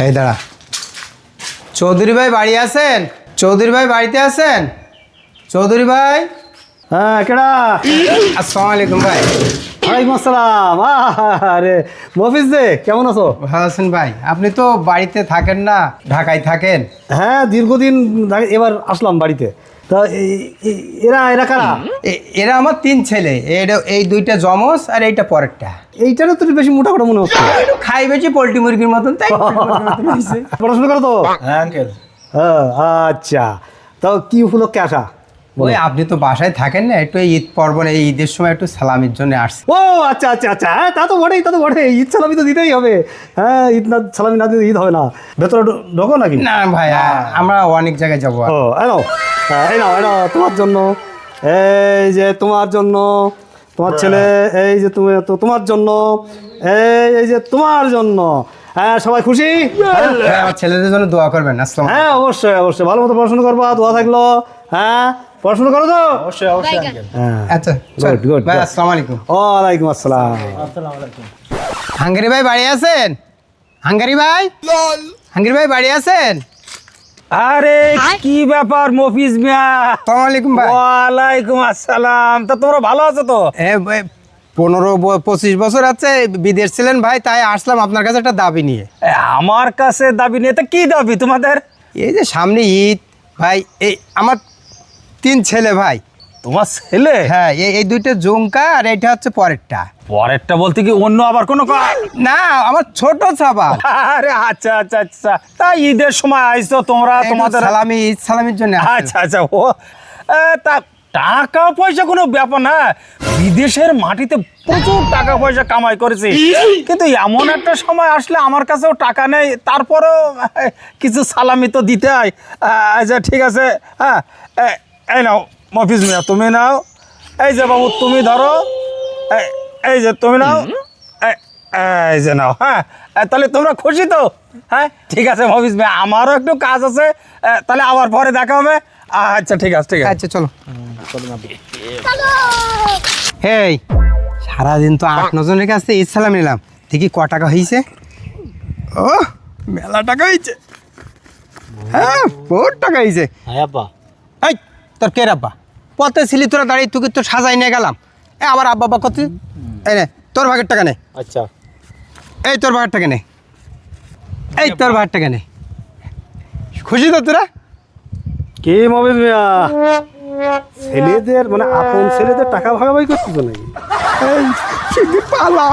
এই দাঁড়া। চৌধুরী ভাই বাড়ি আছেন? চৌধুরী ভাই বাড়িতে আছেন? চৌধুরী ভাই। হ্যাঁ, কেডা? আসসালামু আলাইকুম ভাই। ওয়ালাইকুম আসসালাম। আরে মফিজ দে, কেমন আছো? ভালো আছেন ভাই? আপনি তো বাড়িতে থাকেন না, ঢাকায় থাকেন। হ্যাঁ, দীর্ঘদিন এবার আসলাম বাড়িতে। তা এরা কারা? এরা আমার 3 ছেলে। এই 2টা যমজ আর এইটা পরেরটা। এইটারও তো বেশি মোটা মনে হচ্ছে। একটু খাই বেশি পোল্ট্রি মুরগির মতন, তাই পড়াশোনা করো তো? হ্যাঁ আঙ্কেল। হ্যাঁ, আচ্ছা। তাও কি উপলক্ষে আসা? ওই আপনি তো বাসায় থাকেন না, একটু ঈদ পর্বণ, এই ঈদের সময় একটু সালামির জন্য আসছি। ও আচ্ছা আচ্ছা আচ্ছা, হ্যাঁ তা তো বটেই। ঈদ সালামি তো দিতেই হবে। হ্যাঁ, ঈদ না সালামি না দিতে ঈদ হবে না। ভেতরে ঢোকো নাকি? না ভাই, আমরা অনেক জায়গায় যাবো। ও এই নাও তোমার জন্য। এই যে তোমার জন্য, তোমার ছেলে। এই যে তুমি, তো তোমার জন্য। এই যে তোমার জন্য। হ্যাঁ, সবাই খুশি? আমার ছেলেদের জন্য দোয়া করবেন। আসসালাম। হ্যাঁ, অবশ্যই ভালো মতো পড়াশোনা করবা, দোয়া থাকলো। হ্যাঁ, পড়াশোনা করো তো? অবশ্যই। হ্যাঁ, আচ্ছা গুড। ভাই, আসসালামু আলাইকুম। ওয়ালাইকুম আসসালাম। হাঙ্গারি ভাই বাড়ি আছেন? হাঙ্গারি ভাই বাড়ি আছেন? আরে কি ব্যাপার মফিজ মিয়া? আসসালামু আলাইকুম ভাই। ওয়ালাইকুম আসসালাম। তা তোমরা ভালো আছো তো? 15-25 বছর আছে বিদেশ ছিলেন ভাই, তাই আসলাম আপনার কাছে একটা দাবি নিয়ে। আমার কাছে দাবি নিয়ে? তা কি দাবি তোমাদের? এই যে সামনে ঈদ ভাই, এই আমার 3 ছেলে ভাই। তোমার ছেলে? হ্যাঁ, এই 2টা জুমকা আর এইটা হচ্ছে পরেরটা। পরেরটা বলতে কি অন্য আবার কোনো না, আমার ছোট ছাপা। আরে আচ্ছা। তা ঈদের সময় আইছো তোমরা, তোমাদের ঈদ সালামির জন্য। আচ্ছা ও তা টাকা পয়সা কোনো ব্যাপার না। বিদেশের মাটিতে প্রচুর টাকা পয়সা কামাই করেছি, কিন্তু এমন একটা সময় আসলে আমার কাছেও টাকা নেই, তারপরেও কিছু সালামি তো দিতে হয়। আচ্ছা ঠিক আছে। হ্যাঁ, এই নাও মফিজ মিয়া, তুমি নাও। এই যে বাবু তুমি ধরো। এই যে তুমি নাও। এই যে নাও। হ্যাঁ, তাহলে তোমরা খুশি তো? হ্যাঁ ঠিক আছে মফিজ মিয়া, আমারও একটু কাজ আছে, তাহলে আবার পরে দেখা হবে। আচ্ছা ঠিক আছে। আচ্ছা চলো। এই সারাদিন তো 8-9 জনের কাছে ঈদ সালাম নিলাম, দেখি ক টাকা হয়েছে। ও মেলা টাকা হয়েছে। হ্যাঁ, বহুত টাকা হয়েছে। হ্যাঁ আব্বা। এই তোর কে আব্বা? পথে ছিলি তোরা দাঁড়িয়ে, তোকে তো সাজাই নিয়ে গেলাম। আবার আব্বা কত? এই নে তোর ভাগের টাকা নে। আচ্ছা, এই তোর ভাগের টাকা নে। এই তোর ভাগের টাকা নে। খুশি তো তোরা? কি মফিজ মিয়া, ছেলেদের মানে আপন ছেলেদের টাকা ভাগাভাগি করতেছো নাকি? এই পালা